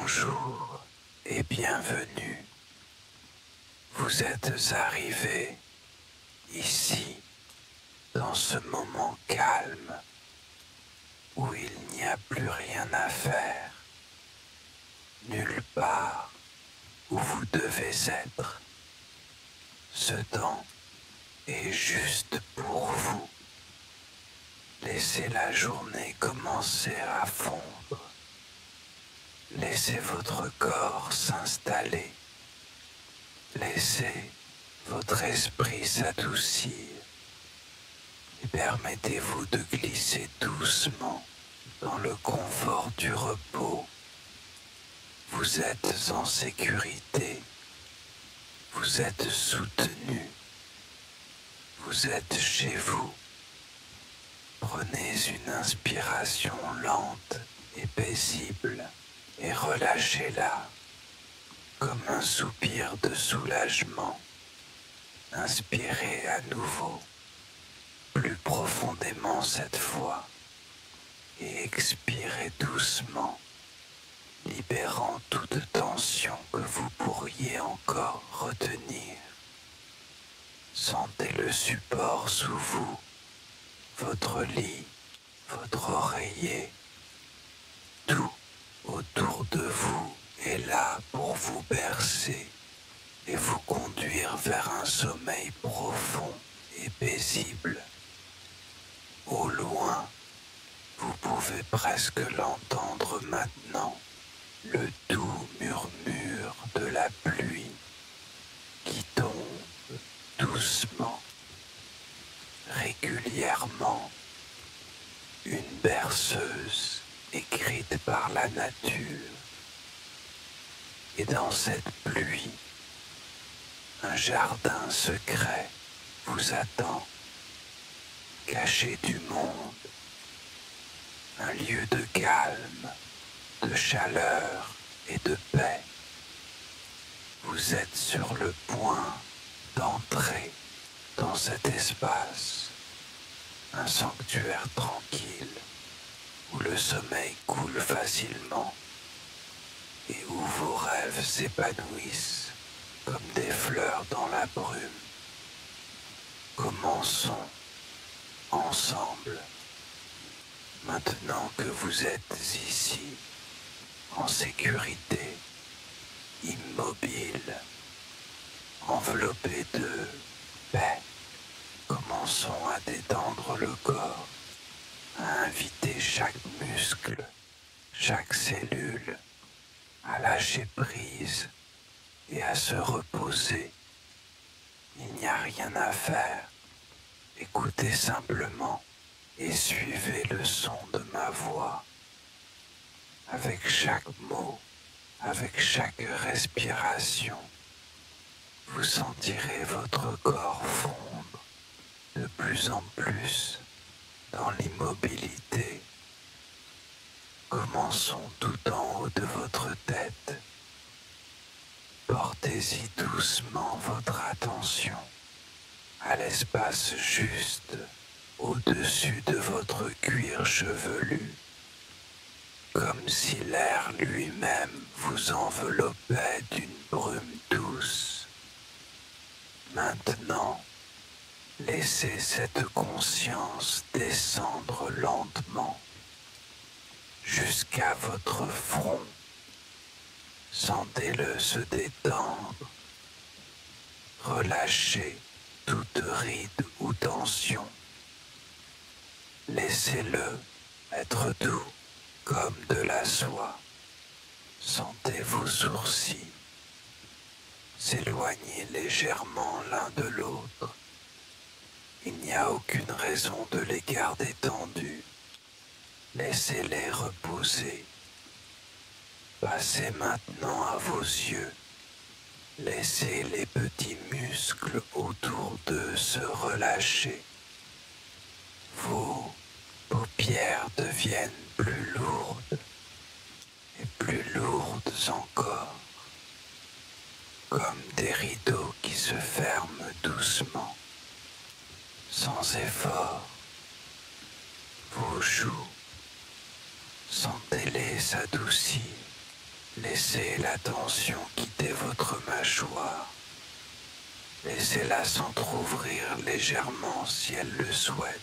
Bonjour et bienvenue. Vous êtes arrivé ici, dans ce moment calme, où il n'y a plus rien à faire, nulle part où vous devez être. Ce temps est juste pour vous. Laissez la journée commencer à fondre. Laissez votre corps s'installer. Laissez votre esprit s'adoucir et permettez-vous de glisser doucement dans le confort du repos. Vous êtes en sécurité. Vous êtes soutenu. Vous êtes chez vous. Prenez une inspiration lente et paisible et relâchez-la comme un soupir de soulagement. Inspirez à nouveau, plus profondément cette fois, et expirez doucement, libérant toute tension que vous pourriez encore retenir. Sentez le support sous vous, votre lit, votre oreiller, tout autour de vous est là pour vous bercer et vous conduire vers un sommeil profond et paisible. Au loin, vous pouvez presque l'entendre maintenant, le doux murmure de la pluie qui tombe doucement, régulièrement, une berceuse écrite par la nature. Et dans cette pluie, un jardin secret vous attend, caché du monde, un lieu de calme, de chaleur et de paix. Vous êtes sur le point d'entrer dans cet espace, un sanctuaire tranquille où le sommeil coule facilement et où vos rêves s'épanouissent comme des fleurs dans la brume. Commençons ensemble, maintenant que vous êtes ici, en sécurité, immobile, enveloppé de paix. Commençons à détendre le corps, à inviter chaque muscle, chaque cellule, à lâcher prise et à se reposer. Il n'y a rien à faire. Écoutez simplement et suivez le son de ma voix. Avec chaque mot, avec chaque respiration, vous sentirez votre corps fondre de plus en plus dans l'immobilité. Commençons tout en haut de votre tête. Portez-y doucement votre attention à l'espace juste au-dessus de votre cuir chevelu, comme si l'air lui-même vous enveloppait d'une brume douce. Maintenant, laissez cette conscience descendre lentement jusqu'à votre front. Sentez-le se détendre. Relâchez toute ride ou tension. Laissez-le être doux comme de la soie. Sentez vos sourcils s'éloigner légèrement l'un de l'autre. Il n'y a aucune raison de les garder tendus. Laissez-les reposer. Passez maintenant à vos yeux. Laissez les petits muscles autour d'eux se relâcher. Vos paupières deviennent plus lourdes et plus lourdes encore, comme des rideaux qui se ferment doucement, sans effort. Vos joues, sentez-les s'adoucir Laissez la tension quitter votre mâchoire. Laissez-la s'entr'ouvrir légèrement si elle le souhaite.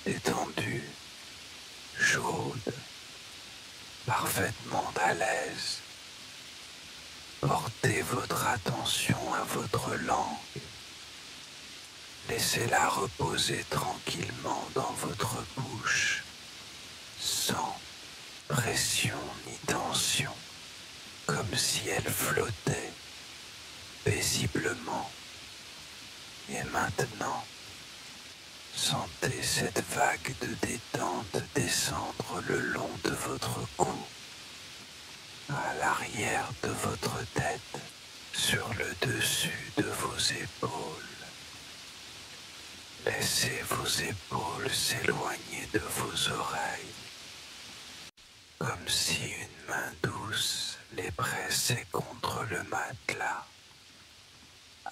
Détendue, chaude, parfaitement à l'aise. Portez votre attention à votre langue. Laissez-la reposer tranquillement dans votre bouche, sans pression ni tension, comme si elle flottait paisiblement. Et maintenant, sentez cette vague de détente descendre le long de votre cou, à l'arrière de votre tête, sur le dessus de vos épaules. Laissez vos épaules s'éloigner de vos oreilles, comme si une main douce les pressait contre le matelas.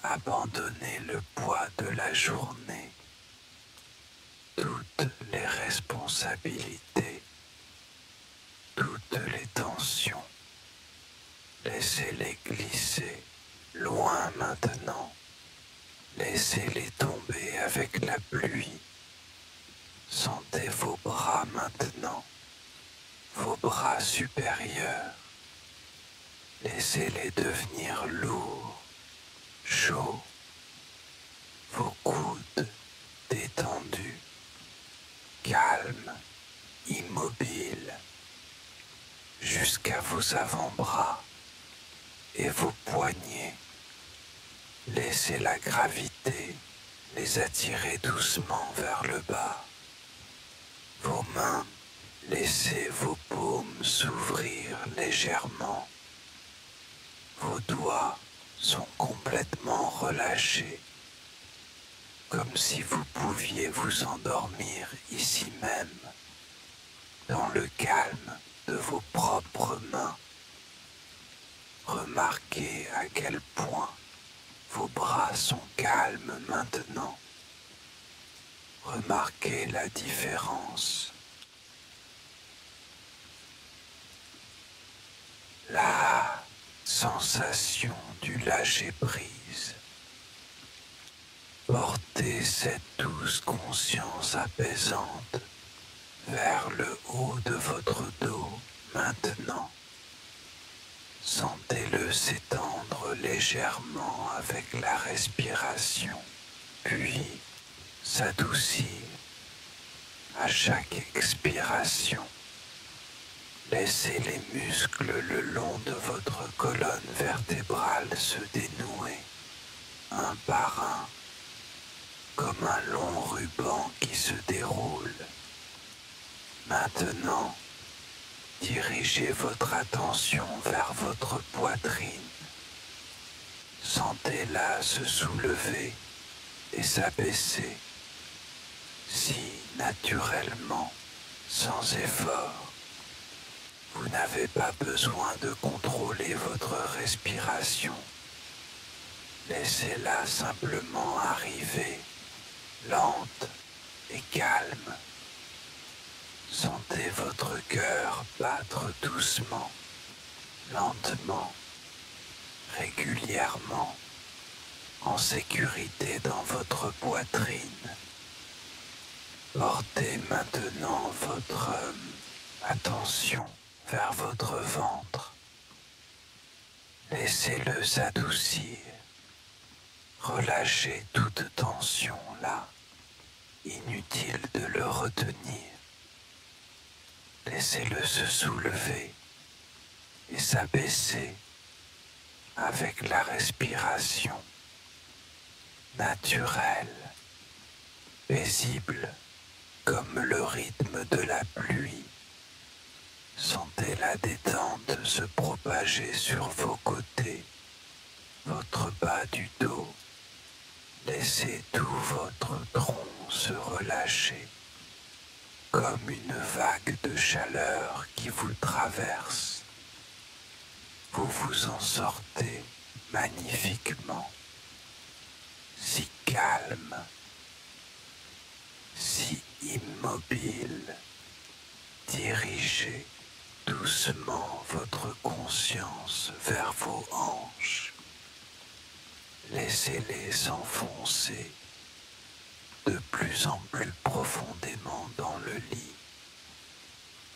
Abandonnez le poids de la journée, toutes les responsabilités, toutes les tensions. Laissez-les glisser loin maintenant. Laissez-les tomber avec la pluie. Sentez vos bras maintenant, vos bras supérieurs. Laissez-les devenir lourds, chauds. Vos coudes détendus, calmes, immobiles, jusqu'à vos avant-bras et vos poignets. Laissez la gravité les attirer doucement vers le bas. Vos mains, laissez vos paumes s'ouvrir légèrement. Vos doigts sont complètement relâchés, comme si vous pouviez vous endormir ici même, dans le calme de vos propres mains. Remarquez à quel point vos bras sont calmes maintenant. Remarquez la différence. La sensation du lâcher-prise. Portez cette douce conscience apaisante vers le haut de votre dos maintenant. Sentez-le s'étendre légèrement avec la respiration, puis s'adoucir à chaque expiration. Laissez les muscles le long de votre colonne vertébrale se dénouer, un par un, comme un long ruban qui se déroule. Maintenant, dirigez votre attention vers votre poitrine. Sentez-la se soulever et s'abaisser, si naturellement, sans effort. Vous n'avez pas besoin de contrôler votre respiration. Laissez-la simplement arriver, lente et calme. Sentez votre cœur battre doucement, lentement, régulièrement, en sécurité dans votre poitrine. Portez maintenant votre attention vers votre ventre. Laissez-le s'adoucir. Relâchez toute tension là. Inutile de le retenir. Laissez-le se soulever et s'abaisser avec la respiration naturelle, paisible comme le rythme de la pluie. Sentez la détente se propager sur vos côtés, votre bas du dos. Laissez tout votre tronc se relâcher, comme une vague de chaleur qui vous traverse. Vous vous en sortez magnifiquement, si calme, si immobile, dirigé doucement votre conscience vers vos hanches. Laissez-les s'enfoncer de plus en plus profondément dans le lit.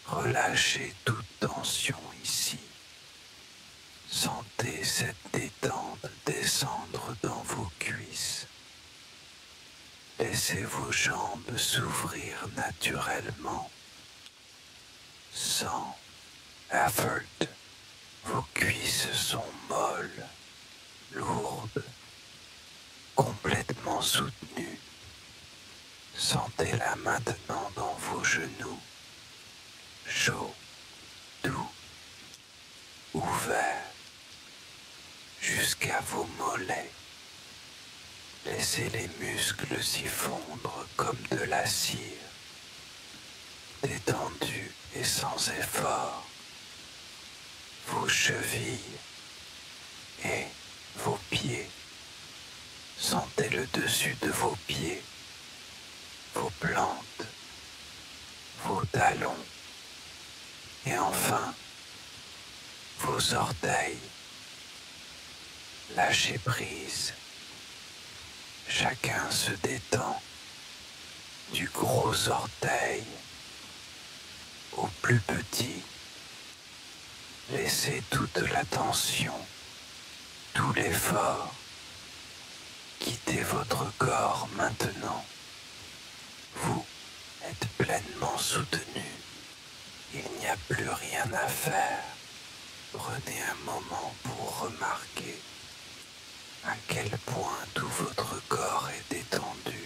Relâchez toute tension ici. Sentez cette détente descendre dans vos cuisses. Laissez vos jambes s'ouvrir naturellement, sans effort. Vos cuisses sont molles, lourdes, complètement soutenues. Sentez-la maintenant dans vos genoux, chauds, doux, ouverts, jusqu'à vos mollets. Laissez les muscles s'y fondre comme de la cire, détendus et sans effort. Vos chevilles et vos pieds. Sentez le dessus de vos pieds, vos plantes, vos talons et enfin vos orteils. Lâchez prise. Chacun se détend du gros orteil au plus petit. Laissez toute la tension, tout l'effort quitter votre corps maintenant. Vous êtes pleinement soutenu. Il n'y a plus rien à faire. Prenez un moment pour remarquer à quel point tout votre corps est détendu,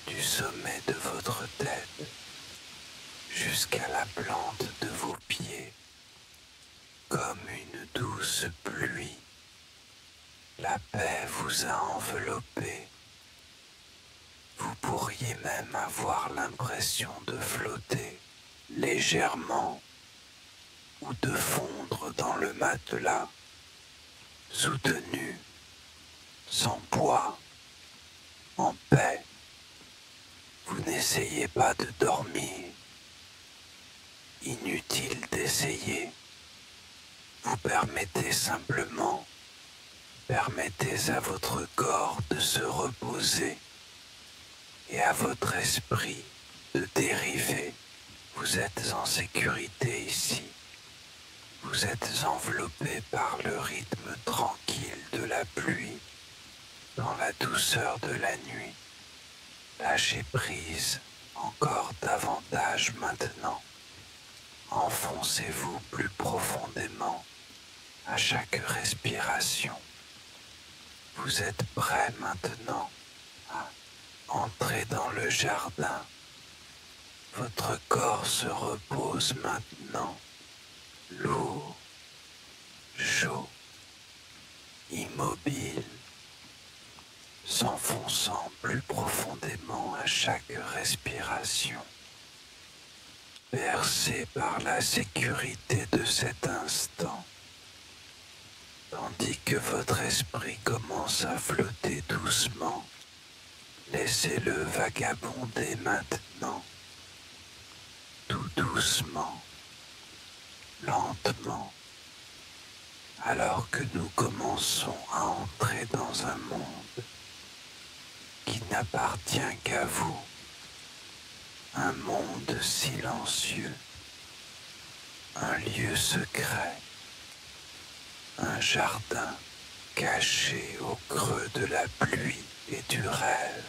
du sommet de votre tête jusqu'à la plante de vos pieds, comme une douce pluie. La paix vous a enveloppé. Vous pourriez même avoir l'impression de flotter légèrement ou de fondre dans le matelas, soutenu, sans poids, en paix. Vous n'essayez pas de dormir. Inutile d'essayer. Vous permettez simplement, permettez à votre corps de se reposer et à votre esprit de dériver. Vous êtes en sécurité ici. Vous êtes enveloppé par le rythme tranquille de la pluie, dans la douceur de la nuit. Lâchez prise encore davantage maintenant. Enfoncez-vous plus profondément à chaque respiration. Vous êtes prêt maintenant à entrer dans le jardin. Votre corps se repose maintenant, lourd, chaud, immobile, s'enfonçant plus profondément à chaque respiration, bercé par la sécurité de cet instant, tandis que votre esprit commence à flotter doucement. Laissez-le vagabonder maintenant, tout doucement, lentement, alors que nous commençons à entrer dans un monde qui n'appartient qu'à vous, un monde silencieux, un lieu secret, un jardin caché au creux de la pluie et du rêve.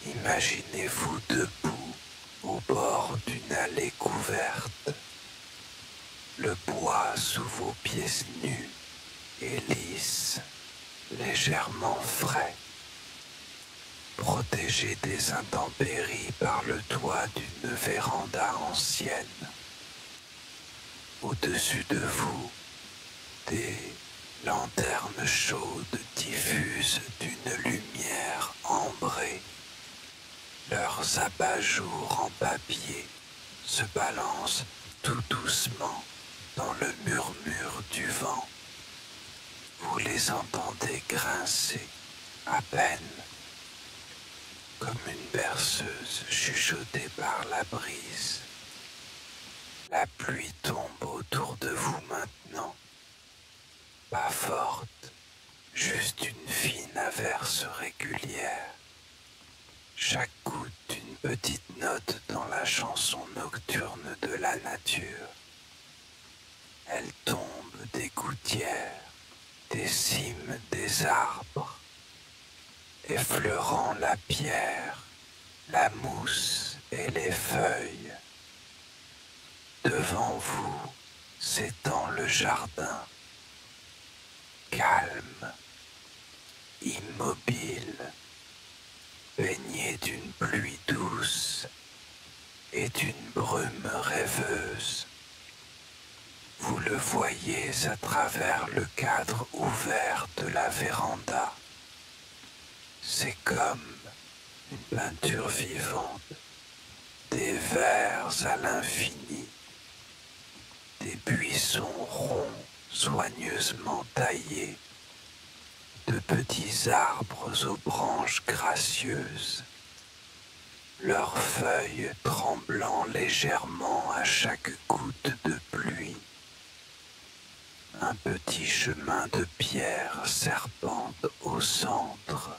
Imaginez-vous debout au bord d'une allée couverte, le bois sous vos pieds nus et lisses, légèrement frais, protégé des intempéries par le toit d'une véranda ancienne. Au-dessus de vous, des lanternes chaudes diffusent d'une lumière ambrée. Leurs abat-jours en papier se balancent tout doucement dans le murmure du vent. Vous les entendez grincer à peine, comme une berceuse chuchotée par la brise. La pluie tombe autour de vous maintenant. Pas forte, juste une fine averse régulière. Chaque goutte une petite note dans la chanson nocturne de la nature. Elle tombe des gouttières, des cimes des arbres, effleurant la pierre, la mousse et les feuilles. Devant vous s'étend le jardin, calme, immobile, baigné d'une pluie douce et d'une brume rêveuse. Vous le voyez à travers le cadre ouvert de la véranda. C'est comme une peinture vivante, des vers à l'infini, des buissons ronds soigneusement taillés, de petits arbres aux branches gracieuses, leurs feuilles tremblant légèrement à chaque goutte de pluie. Un petit chemin de pierre serpente au centre,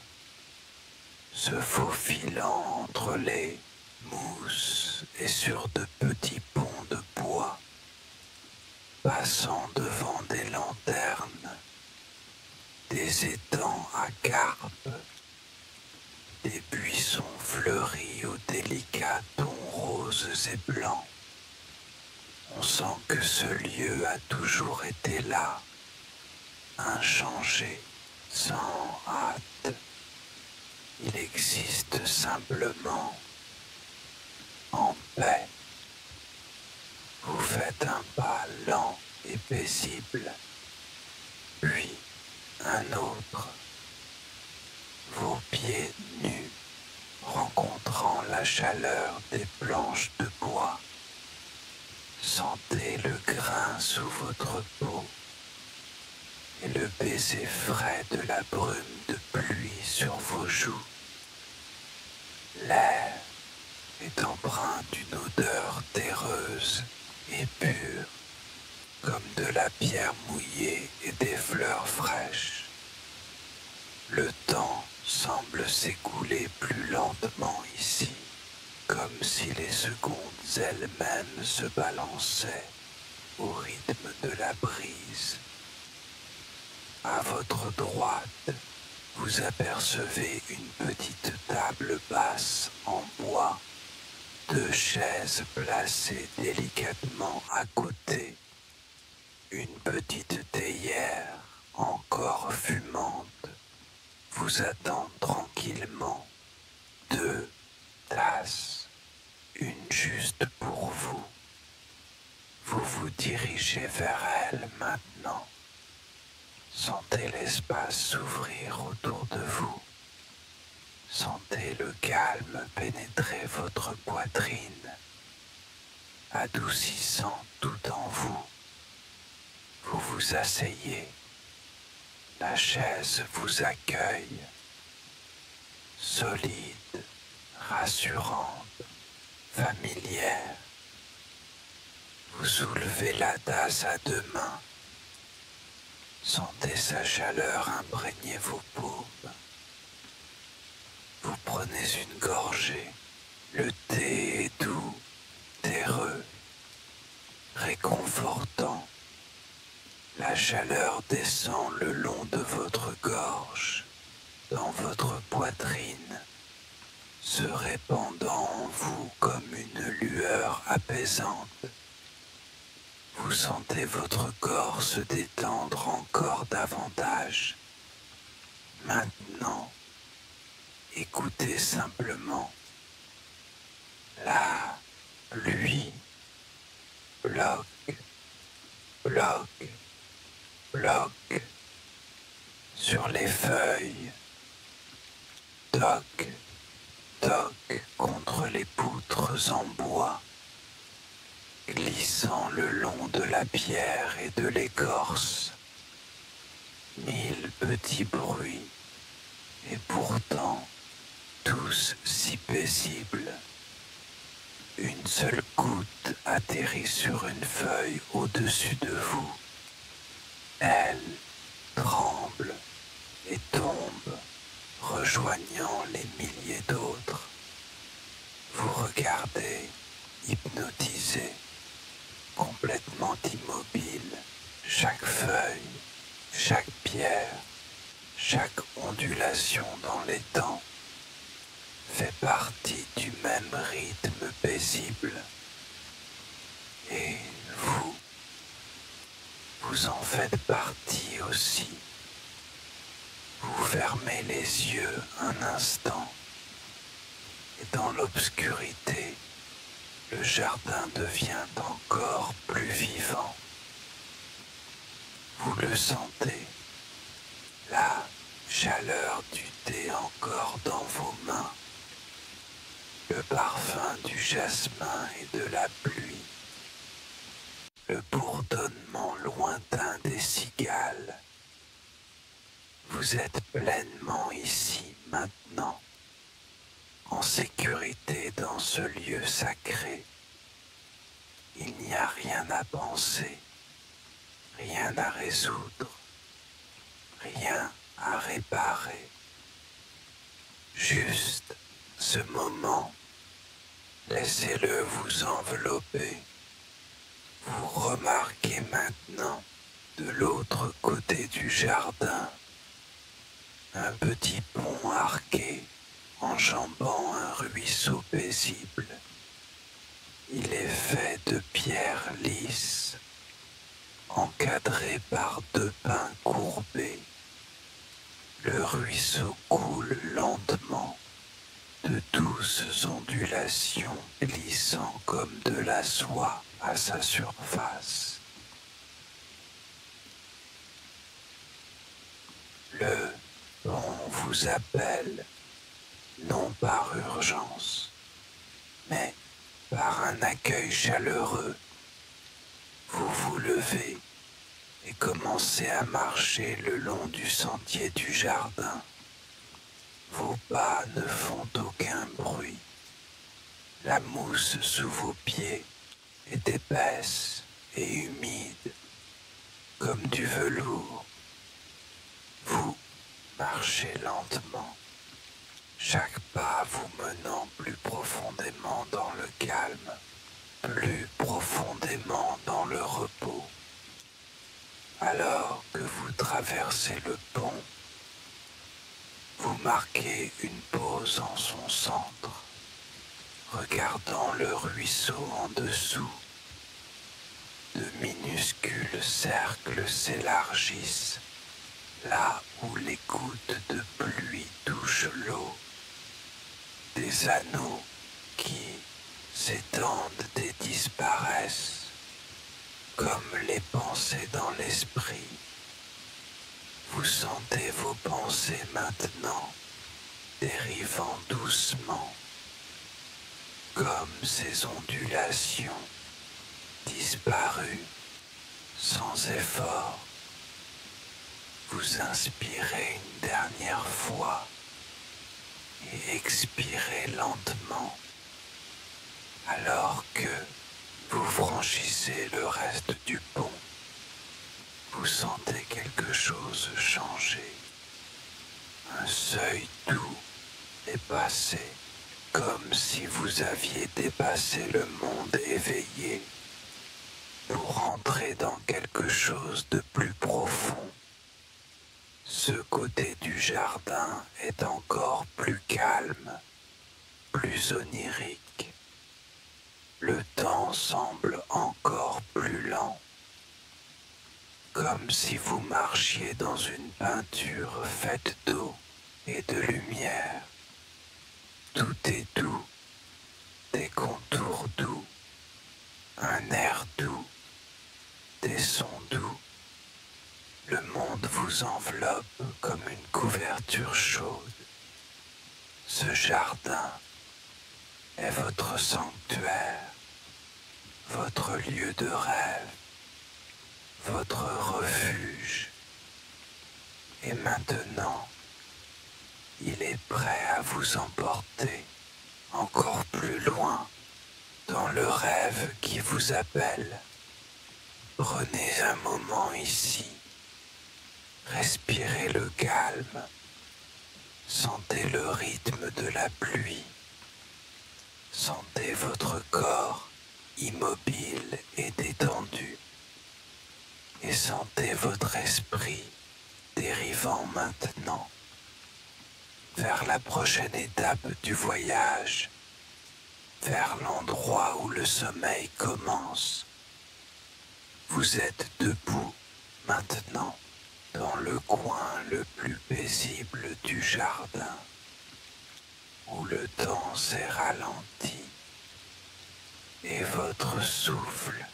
se faufilant entre les mousses et sur de petits ponts de bois, passant devant des lanternes, des étangs à carpes, des buissons fleuris aux délicats tons roses et blancs. On sent que ce lieu a toujours été là, inchangé, sans hâte. Il existe simplement, en paix. Vous faites un pas lent et paisible, puis un autre, vos pieds nus rencontrant la chaleur des planches de bois. Sentez le grain sous votre peau et le baiser frais de la brume de pluie sur vos joues. L'air est empreint d'une odeur terreuse et pure, comme de la pierre mouillée et des fleurs fraîches. Le temps semble s'écouler plus lentement ici, comme si les secondes elles-mêmes se balançaient au rythme de la brise. À votre droite, vous apercevez une petite table basse en bois, deux chaises placées délicatement à côté, une petite théière encore fumante vous attend tranquillement, deux tasses, une juste pour vous. Vous vous dirigez vers elle maintenant. Sentez l'espace s'ouvrir autour de vous. Sentez le calme pénétrer votre poitrine, adoucissant tout en vous. Vous vous asseyez. La chaise vous accueille, solide, rassurante, familière. Vous soulevez la tasse à deux mains. Sentez sa chaleur imprégner vos paumes. Vous prenez une gorgée. Le thé est doux, terreux, réconfortant. La chaleur descend le long de votre gorge, dans votre poitrine, se répandant en vous comme une lueur apaisante. Vous sentez votre corps se détendre encore davantage. Maintenant, écoutez simplement. La pluie bloque, bloque, bloque sur les feuilles. Toc, toc contre les poutres en bois, glissant le long de la pierre et de l'écorce. Mille petits bruits, et pourtant tous si paisibles. une seule goutte atterrit sur une feuille au-dessus de vous. Elle tremble et tombe, rejoignant les milliers d'autres. Vous regardez, hypnotisé, complètement immobile, chaque feuille, chaque pierre, chaque ondulation dans les temps fait partie du même rythme paisible. Et vous en faites partie aussi. Vous fermez les yeux un instant et dans l'obscurité, le jardin devient encore plus vivant. Vous le sentez, la chaleur du thé encore dans vos mains, le parfum du jasmin et de la pluie, le bourdonnement lointain des cigales. Vous êtes pleinement ici maintenant, en sécurité dans ce lieu sacré. Il n'y a rien à penser, rien à résoudre, rien à réparer. Juste ce moment, laissez-le vous envelopper. Vous remarquez maintenant, de l'autre côté du jardin, un petit pont arqué enjambant un ruisseau paisible. Il est fait de pierres lisses, encadré par 2 pins courbés. Le ruisseau coule lentement, de douces ondulations glissant comme de la soie à sa surface. Le pont vous appelle, non par urgence, mais par un accueil chaleureux. Vous vous levez et commencez à marcher le long du sentier du jardin. Vos pas ne font aucun bruit. La mousse sous vos pieds est épaisse et humide, comme du velours. Vous marchez lentement, chaque pas vous menant plus profondément dans le calme, plus profondément dans le repos. Alors que vous traversez le pont, vous marquez une pause en son centre, regardant le ruisseau en dessous. De minuscules cercles s'élargissent, là où les gouttes de pluie touchent l'eau. Des anneaux qui s'étendent et disparaissent, comme les pensées dans l'esprit. Vous sentez vos pensées maintenant dérivant doucement, comme ces ondulations disparues sans effort. Vous inspirez une dernière fois et expirez lentement, alors que vous franchissez le reste du pont. Vous sentez quelque chose changer. Un seuil doux est passé, comme si vous aviez dépassé le monde éveillé pour entrer dans quelque chose de plus profond. Ce côté du jardin est encore plus calme, plus onirique. Le temps semble encore plus lent, comme si vous marchiez dans une peinture faite d'eau et de lumière. Tout est doux, des contours doux, un air doux, des sons doux. Le monde vous enveloppe comme une couverture chaude. Ce jardin est votre sanctuaire, votre lieu de rêve, votre refuge. Et maintenant, il est prêt à vous emporter encore plus loin dans le rêve qui vous appelle. Prenez un moment ici, respirez le calme, sentez le rythme de la pluie, sentez votre corps immobile et détendu, et sentez votre esprit dérivant maintenant vers la prochaine étape du voyage, vers l'endroit où le sommeil commence. Vous êtes debout maintenant dans le coin le plus paisible du jardin, où le temps s'est ralenti et votre souffle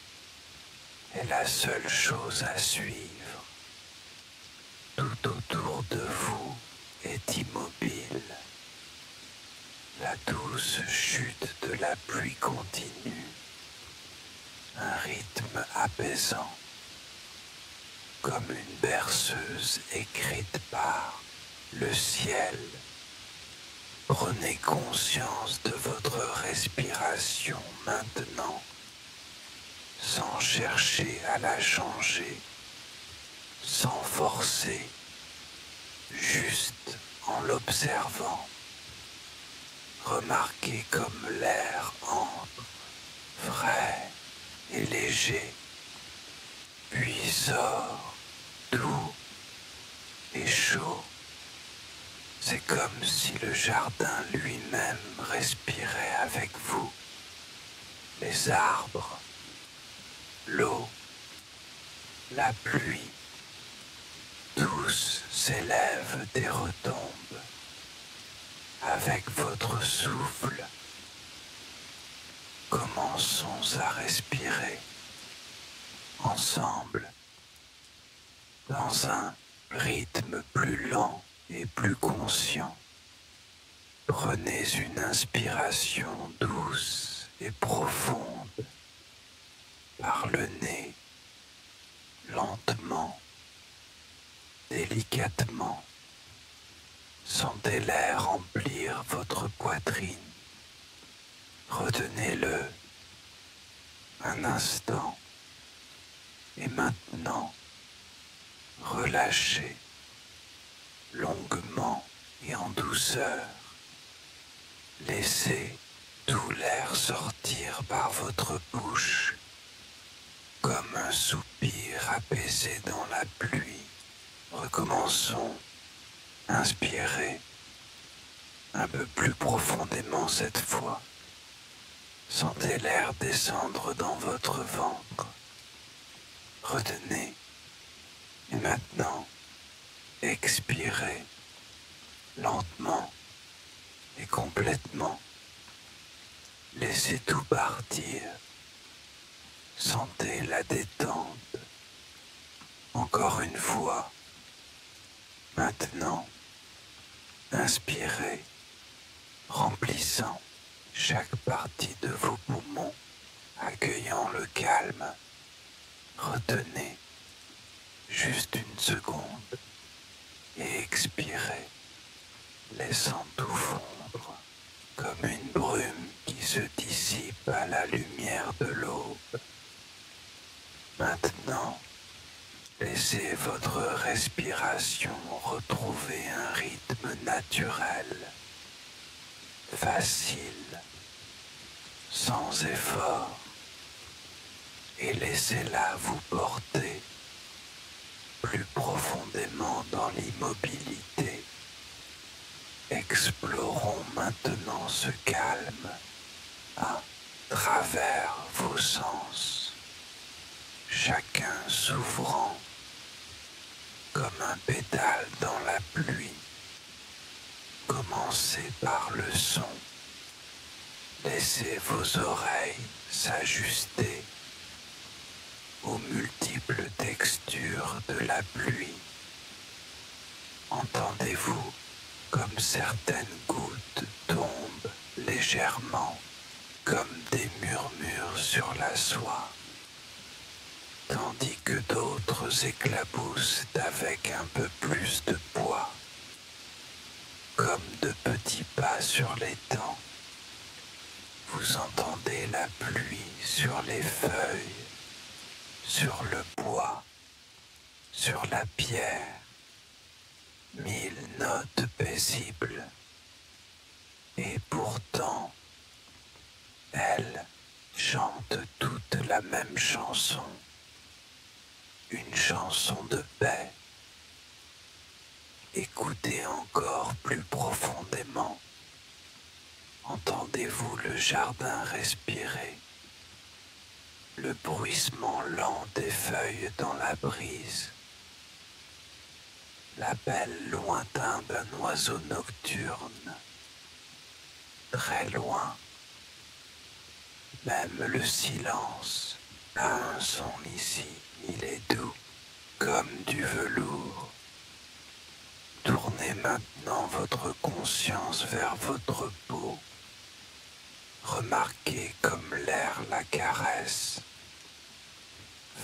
est la seule chose à suivre. Tout autour de vous est immobile. La douce chute de la pluie continue, un rythme apaisant, comme une berceuse écrite par le ciel. Prenez conscience de votre respiration maintenant, sans chercher à la changer, sans forcer, juste en l'observant. Remarquez comme l'air entre, frais et léger, puis sort, doux et chaud. C'est comme si le jardin lui-même respirait avec vous. Les arbres, l'eau, la pluie, tous s'élèvent et retombent. Avec votre souffle, commençons à respirer ensemble dans un rythme plus lent et plus conscient. Prenez une inspiration douce et profonde par le nez, lentement, délicatement. Sentez l'air remplir votre poitrine. Retenez-le un instant et maintenant relâchez longuement et en douceur. Laissez tout l'air sortir par votre bouche comme un soupir apaisé dans la pluie. Recommençons. Inspirez un peu plus profondément cette fois. Sentez l'air descendre dans votre ventre. Retenez. Et maintenant, expirez lentement et complètement. Laissez tout partir. Sentez la détente. Encore une fois. Maintenant, inspirez, remplissant chaque partie de vos poumons, accueillant le calme. Retenez juste une seconde et expirez, laissant tout fondre comme une brume qui se dissipe à la lumière de l'aube. Maintenant, laissez votre respiration retrouver un rythme naturel, facile, sans effort, et laissez-la vous porter plus profondément dans l'immobilité. Explorons maintenant ce calme à travers vos sens, chacun s'ouvrant comme un pétale dans la pluie. Commencez par le son. Laissez vos oreilles s'ajuster aux multiples textures de la pluie. Entendez-vous comme certaines gouttes tombent légèrement, comme des murmures sur la soie, tandis que d'autres éclaboussent avec un peu plus de poids, comme de petits pas sur l'étang. Vous entendez la pluie sur les feuilles, sur le bois, sur la pierre. 1000 notes paisibles. Et pourtant, elles chantent toutes la même chanson. Une chanson de paix. Écoutez encore plus profondément. Entendez-vous le jardin respirer, le bruissement lent des feuilles dans la brise, l'appel lointain d'un oiseau nocturne, très loin, même le silence a un son ici, il est doux, comme du velours. Tournez maintenant votre conscience vers votre peau. Remarquez comme l'air la caresse.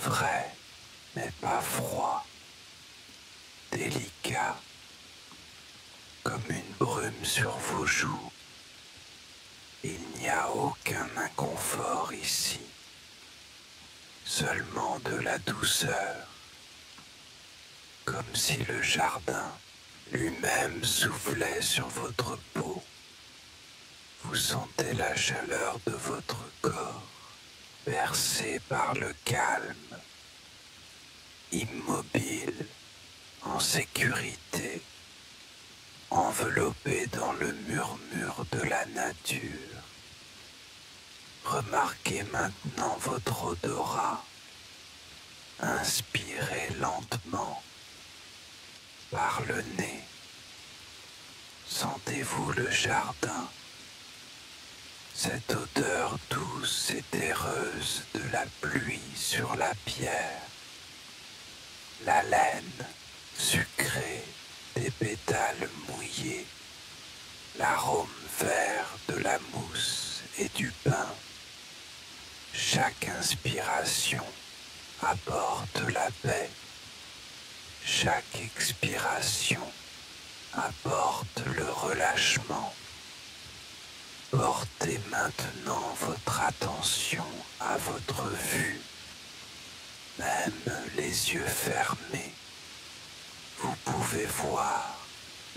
Frais, mais pas froid. Délicat, comme une brume sur vos joues. Il n'y a aucun inconfort ici, seulement de la douceur, comme si le jardin lui-même soufflait sur votre peau. Vous sentez la chaleur de votre corps, bercé par le calme, immobile, en sécurité, enveloppé dans le murmure de la nature. Remarquez maintenant votre odorat. Inspirez lentement par le nez. Sentez-vous le jardin, cette odeur douce et terreuse de la pluie sur la pierre, la laine sucrée des pétales mouillés, l'arôme vert de la mousse et du pain. Chaque inspiration apporte la paix, chaque expiration apporte le relâchement. Portez maintenant votre attention à votre vue, même les yeux fermés. Vous pouvez voir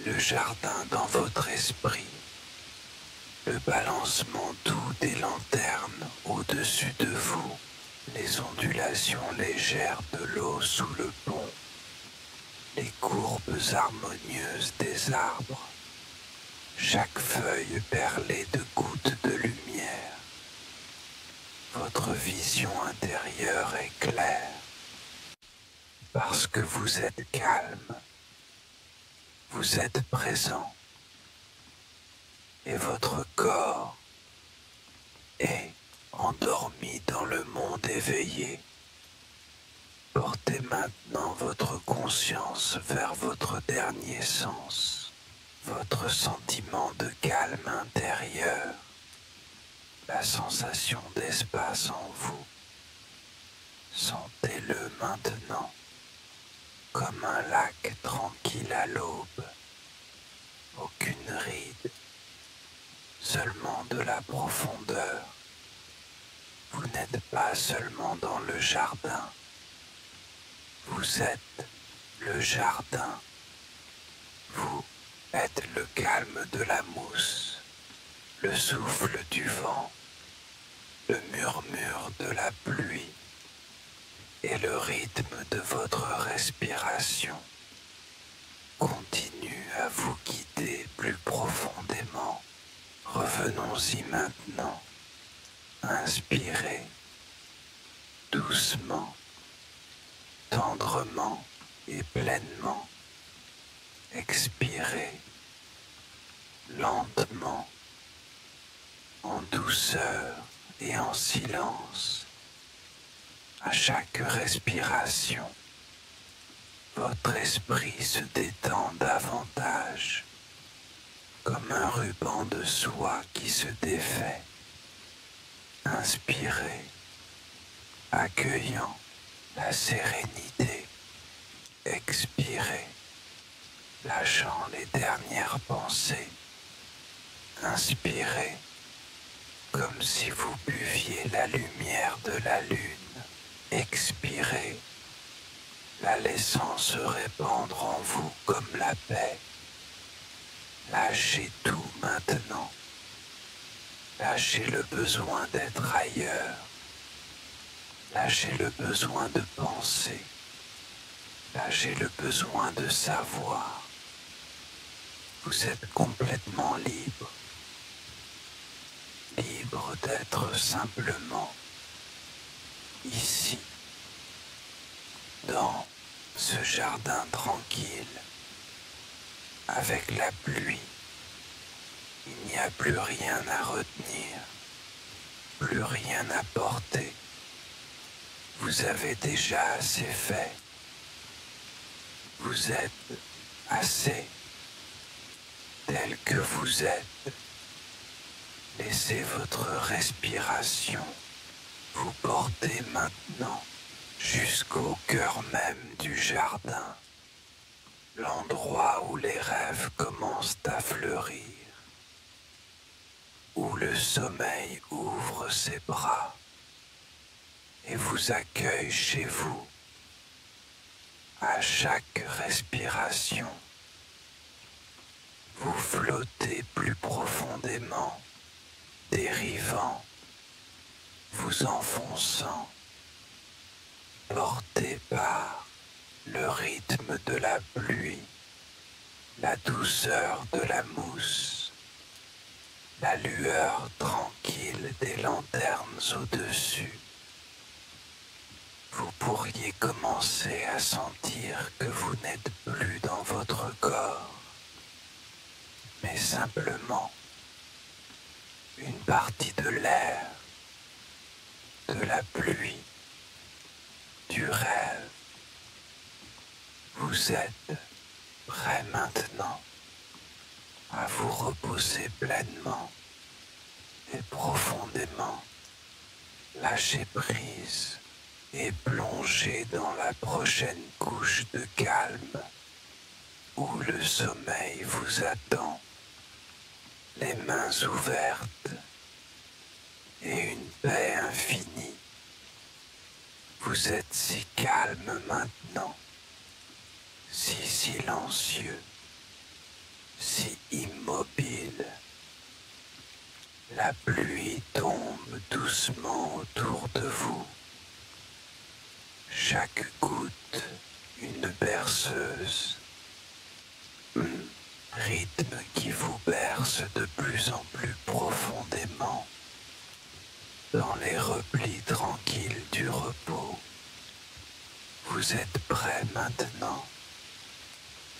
le jardin dans votre esprit, le balancement doux des lanternes au-dessus de vous, les ondulations légères de l'eau sous le pont, les courbes harmonieuses des arbres, chaque feuille perlée de gouttes de lumière. Votre vision intérieure est claire parce que vous êtes calme, vous êtes présent et votre corps est endormi dans le monde éveillé. Portez maintenant votre conscience vers votre dernier sens, votre sentiment de calme intérieur, la sensation d'espace en vous. Sentez-le maintenant, comme un lac tranquille à l'aube. Aucune ride, seulement de la profondeur. Vous n'êtes pas seulement dans le jardin, vous êtes le jardin. Vous êtes le calme de la mousse, le souffle du vent, le murmure de la pluie et le rythme de votre respiration. Continue à vous guider plus profondément. Revenons-y maintenant. Inspirez doucement, tendrement et pleinement. Expirez lentement, en douceur et en silence. À chaque respiration, votre esprit se détend davantage, comme un ruban de soie qui se défait. Inspirez, accueillant la sérénité. Expirez, lâchant les dernières pensées. Inspirez, comme si vous buviez la lumière de la lune. Expirez, la laissant se répandre en vous comme la paix. Lâchez tout maintenant. Lâchez le besoin d'être ailleurs. Lâchez le besoin de penser. Lâchez le besoin de savoir. Vous êtes complètement libre. Libre d'être simplement ici, dans ce jardin tranquille, avec la pluie. Il n'y a plus rien à retenir, plus rien à porter. Vous avez déjà assez fait. Vous êtes assez tel que vous êtes. Laissez votre respiration vous porter maintenant jusqu'au cœur même du jardin, l'endroit où les rêves commencent à fleurir, où le sommeil ouvre ses bras et vous accueille chez vous à chaque respiration. Vous flottez plus profondément, dérivant, vous enfonçant, porté par le rythme de la pluie, la douceur de la mousse, la lueur tranquille des lanternes au-dessus. Vous pourriez commencer à sentir que vous n'êtes plus dans votre corps, mais simplement une partie de l'air, de la pluie, du rêve. Vous êtes prêt maintenant à vous reposer pleinement et profondément, lâcher prise et plonger dans la prochaine couche de calme où le sommeil vous attend, les mains ouvertes et une paix infinie. Vous êtes si calme maintenant, si silencieux, si immobile. La pluie tombe doucement autour de vous. Chaque goutte, une berceuse. Rythme qui vous berce de plus en plus profondément dans les replis tranquilles du repos. Vous êtes prêt maintenant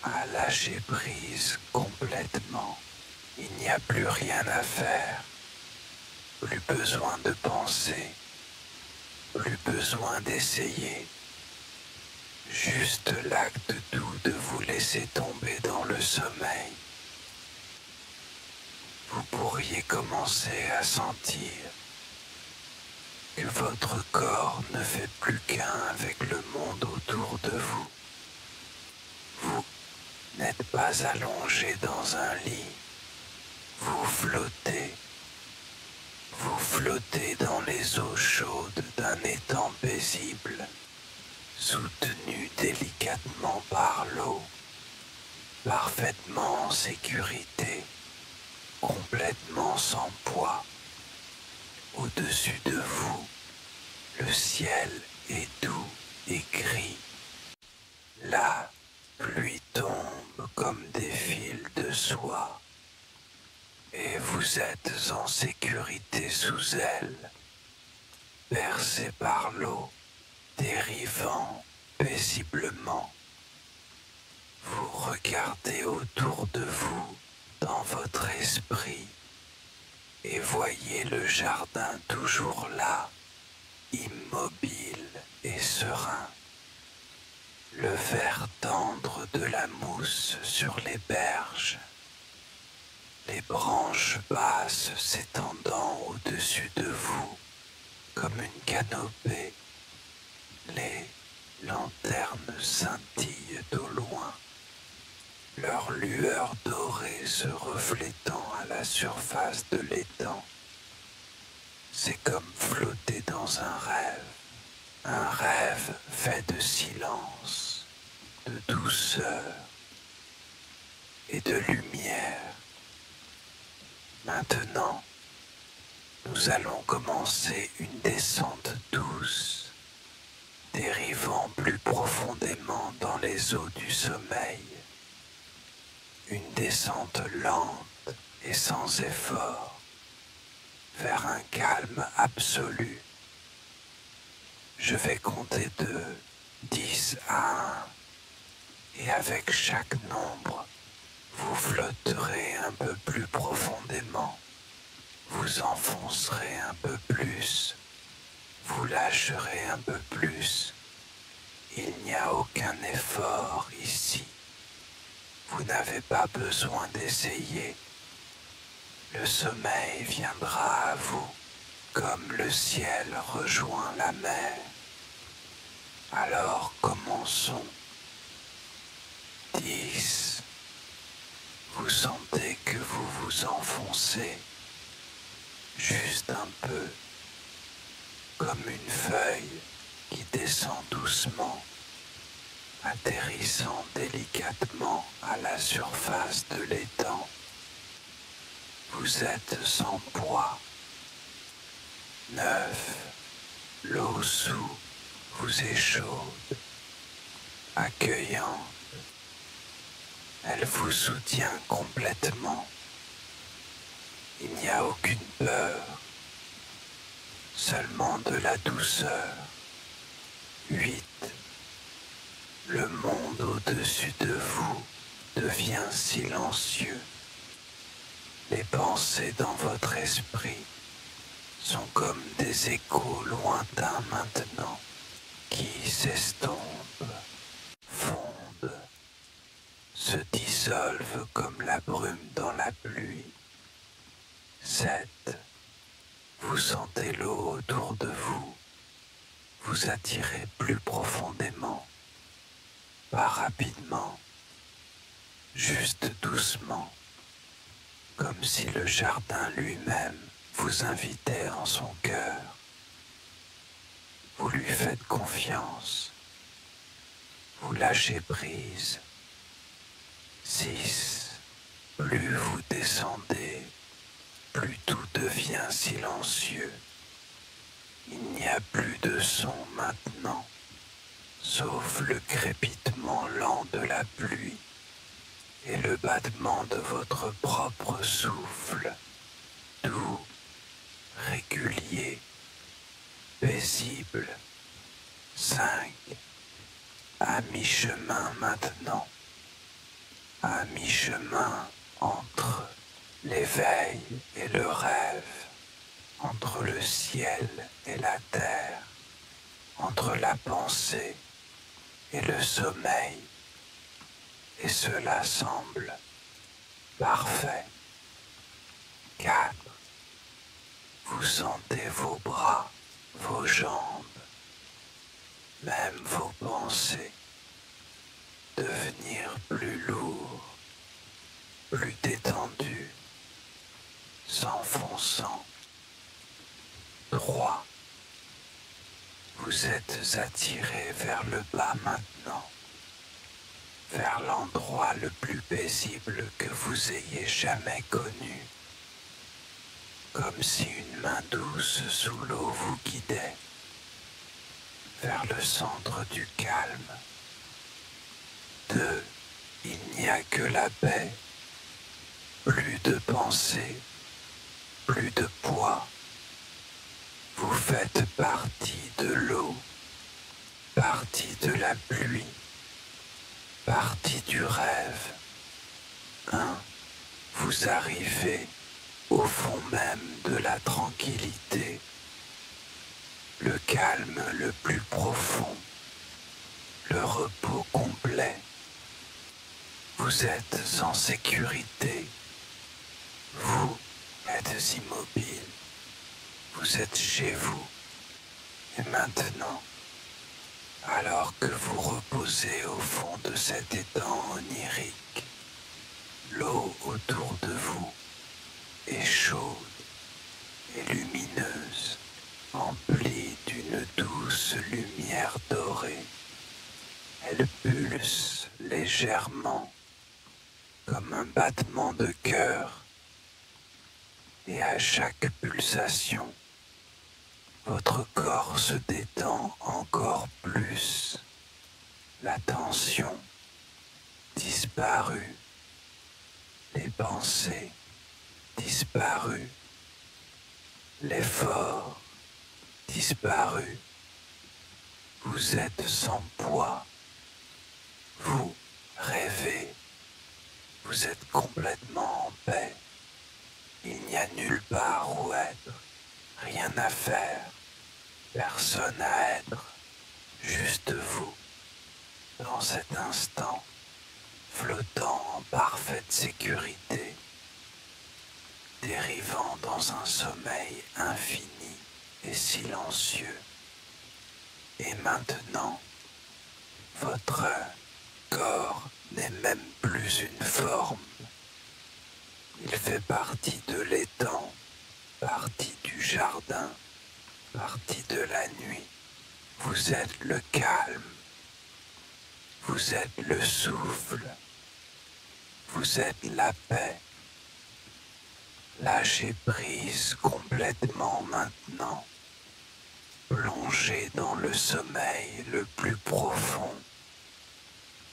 à lâcher prise complètement. Il n'y a plus rien à faire, plus besoin de penser, plus besoin d'essayer. Juste l'acte doux de vous laisser tomber dans le sommeil. Vous pourriez commencer à sentir que votre corps ne fait plus qu'un avec le monde autour de vous. Vous n'êtes pas allongé dans un lit. Vous flottez. Vous flottez dans les eaux chaudes d'un étang paisible, soutenu délicatement par l'eau, parfaitement en sécurité, complètement sans poids. Au-dessus de vous, le ciel est doux et gris. La pluie tombe comme des fils de soie, et vous êtes en sécurité sous elle, bercé par l'eau, dérivant paisiblement. Vous regardez autour de vous dans votre esprit et voyez le jardin toujours là, immobile et serein. Le vert tendre de la mousse sur les berges, les branches basses s'étendant au-dessus de vous comme une canopée, les lanternes scintillent au loin, leur lueur dorée se reflétant à la surface de l'étang. c'est comme flotter dans un rêve fait de silence, de douceur et de lumière. Maintenant, nous allons commencer une descente douce, dérivant plus profondément dans les eaux du sommeil. Une descente lente et sans effort, vers un calme absolu. Je vais compter de 10 à 1, et avec chaque nombre, vous flotterez un peu plus profondément, vous enfoncerez un peu plus, vous lâcherez un peu plus. Il n'y a aucun effort ici. Vous n'avez pas besoin d'essayer. Le sommeil viendra à vous comme le ciel rejoint la mer. Alors commençons. 10. Vous sentez que vous vous enfoncez juste un peu, comme une feuille qui descend doucement, atterrissant délicatement à la surface de l'étang. Vous êtes sans poids. 9. L'eau sous vous est chaude, accueillante. Elle vous soutient complètement. Il n'y a aucune peur, seulement de la douceur. 8. Le monde au-dessus de vous devient silencieux. Les pensées dans votre esprit sont comme des échos lointains maintenant, qui s'estompent, fondent, se dissolvent comme la brume dans la pluie. 7. Vous sentez l'eau autour de vous, vous attirez plus profondément, pas rapidement, juste doucement, comme si le jardin lui-même vous invitait en son cœur. Vous lui faites confiance, vous lâchez prise. 6. Plus vous descendez, plus tout devient silencieux. Il n'y a plus de son maintenant, sauf le crépitement lent de la pluie et le battement de votre propre souffle, doux, régulier, paisible. 5. À mi-chemin maintenant, à mi-chemin entre l'éveil et le rêve, entre le ciel et la terre, entre la pensée et le sommeil. Et cela semble parfait. 4. Vous sentez vos bras, vos jambes, même vos pensées devenir plus lourds, plus détendus, s'enfonçant. 3. Vous êtes attiré vers le bas maintenant, vers l'endroit le plus paisible que vous ayez jamais connu, comme si une main douce sous l'eau vous guidait, vers le centre du calme. 2. Il n'y a que la paix, plus de pensée, plus de poids. Vous faites partie de l'eau, partie de la pluie, partie du rêve. 1. Vous arrivez au fond même de la tranquillité, le calme le plus profond, le repos complet. Vous êtes en sécurité, vous êtes immobile, vous êtes chez vous. Et maintenant, alors que vous reposez au fond de cet étang onirique, l'eau autour de vous est chaude, et lumineuse, emplie d'une douce lumière dorée. Elle pulse légèrement comme un battement de cœur, et à chaque pulsation, votre corps se détend encore plus. La tension disparue, les pensées disparues, l'effort disparu. Vous êtes sans poids, vous rêvez, vous êtes complètement en paix. Il n'y a nulle part où être, rien à faire, personne à être, juste vous, dans cet instant, flottant en parfaite sécurité, dérivant dans un sommeil infini et silencieux. Et maintenant, votre corps n'est même plus une forme. Il fait partie de l'étang, partie du jardin, partie de la nuit. Vous êtes le calme, vous êtes le souffle, vous êtes la paix. Lâchez prise complètement maintenant. Plongez dans le sommeil le plus profond.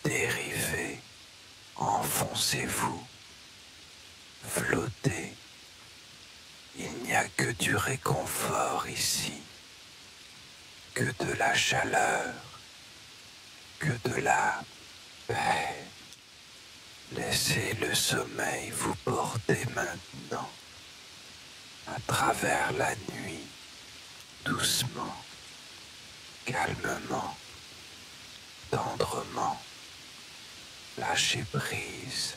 Dérivez, enfoncez-vous, flottez. Il n'y a que du réconfort ici, que de la chaleur, que de la paix. Laissez le sommeil vous porter maintenant, à travers la nuit, doucement, calmement, tendrement. Lâchez prise,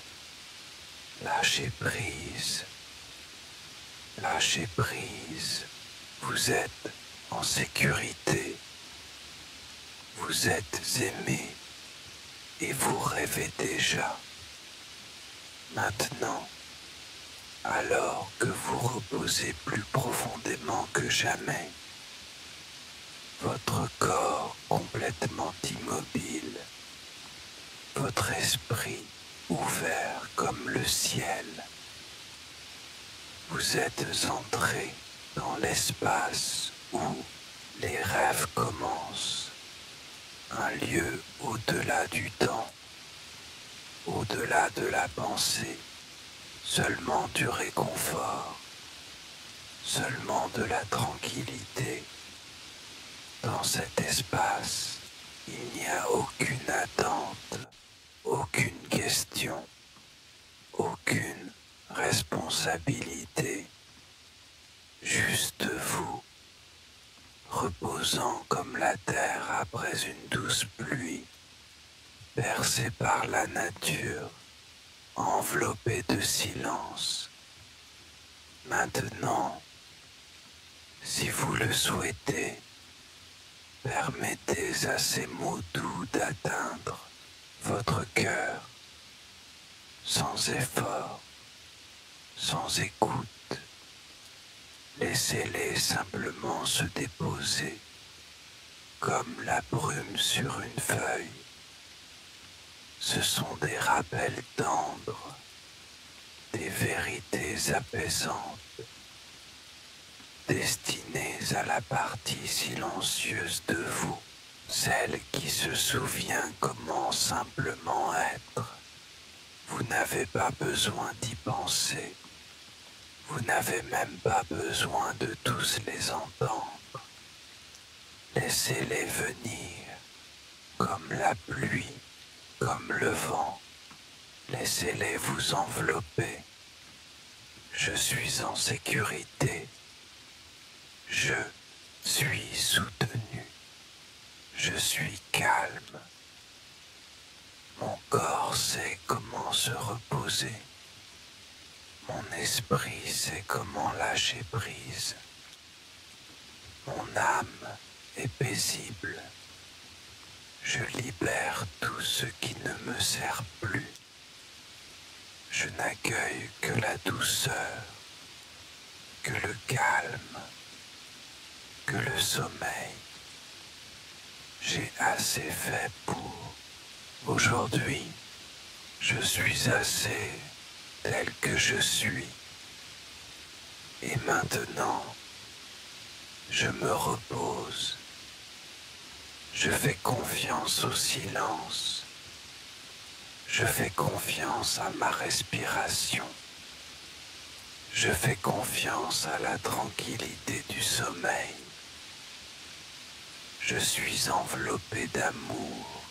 lâchez prise, lâchez prise. Vous êtes en sécurité, vous êtes aimé et vous rêvez déjà. Maintenant, alors que vous reposez plus profondément que jamais, votre corps complètement immobile, votre esprit ouvert comme le ciel, vous êtes entré dans l'espace où les rêves commencent, un lieu au-delà du temps, au-delà de la pensée, seulement du réconfort, seulement de la tranquillité. Dans cet espace, il n'y a aucune attente, aucune question, aucune responsabilité, juste vous, reposant comme la terre après une douce pluie, bercé par la nature, enveloppé de silence. Maintenant, si vous le souhaitez, permettez à ces mots doux d'atteindre votre cœur, sans effort, sans écoute. Laissez-les simplement se déposer, comme la brume sur une feuille. Ce sont des rappels tendres, des vérités apaisantes, destinées à la partie silencieuse de vous, celle qui se souvient comment simplement être. Vous n'avez pas besoin d'y penser, vous n'avez même pas besoin de tous les entendre. Laissez-les venir, comme la pluie, comme le vent. Laissez-les vous envelopper. Je suis en sécurité. Je suis soutenu. Je suis calme. Mon corps sait comment se reposer. Mon esprit sait comment lâcher prise. Mon âme est paisible. Je libère tout ce qui ne me sert plus. Je n'accueille que la douceur, que le calme, que le sommeil. J'ai assez fait pour aujourd'hui. Je suis assez tel que je suis. Et maintenant, je me repose. Je fais confiance au silence. Je fais confiance à ma respiration. Je fais confiance à la tranquillité du sommeil. Je suis enveloppé d'amour.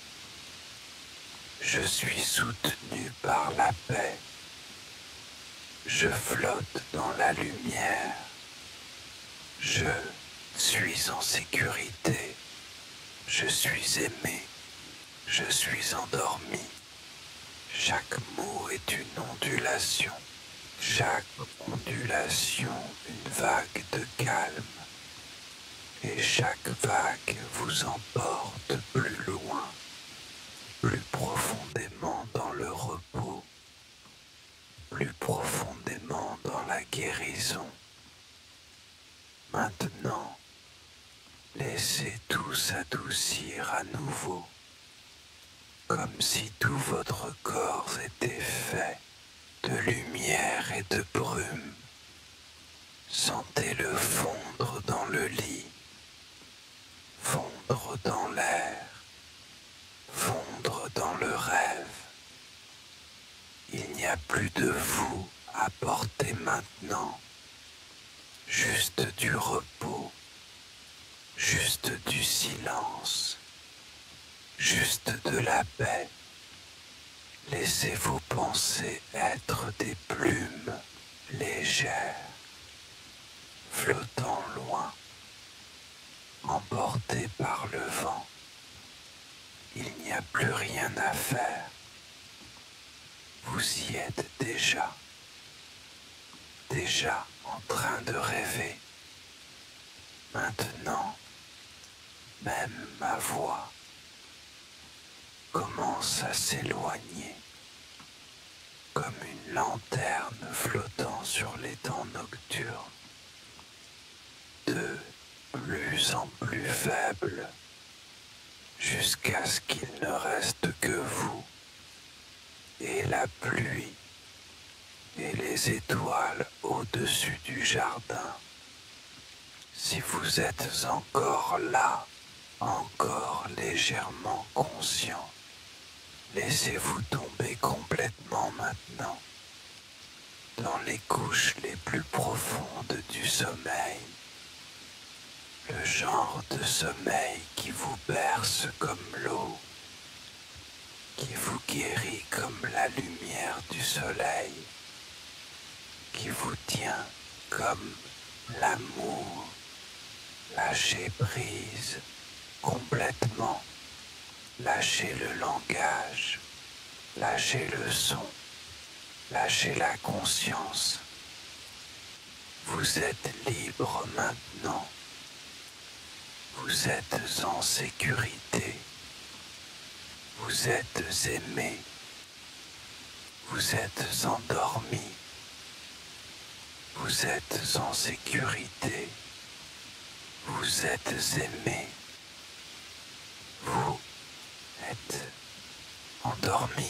Je suis soutenu par la paix. Je flotte dans la lumière. Je suis en sécurité. Je suis aimé. Je suis endormi. Chaque mot est une ondulation. Chaque ondulation, une vague de calme. Et chaque vague vous emporte plus loin, plus profondément dans le repos, plus profondément dans la guérison. Maintenant, laissez tout s'adoucir à nouveau, comme si tout votre corps était fait de lumière et de brume. Sentez-le fondre dans le lit, fondre dans l'air, fondre dans le rêve. Il n'y a plus de vous à porter maintenant, juste du repos, juste du silence, juste de la paix. Laissez vos pensées être des plumes légères, flottant loin, emportées par le vent. Il n'y a plus rien à faire. Vous y êtes déjà en train de rêver. Maintenant, même ma voix commence à s'éloigner, comme une lanterne flottant sur l'étang nocturne, de plus en plus faible, jusqu'à ce qu'il ne reste que vous et la pluie et les étoiles au-dessus du jardin. Si vous êtes encore là, encore légèrement conscient, laissez-vous tomber complètement maintenant dans les couches les plus profondes du sommeil, le genre de sommeil qui vous berce comme l'eau, qui vous guérit comme la lumière du soleil, qui vous tient comme l'amour. Lâchez prise complètement, lâchez le langage, lâchez le son, lâchez la conscience. Vous êtes libre maintenant. Vous êtes en sécurité. Vous êtes aimé. Vous êtes endormi. Vous êtes en sécurité. Vous êtes aimé. Vous êtes endormi.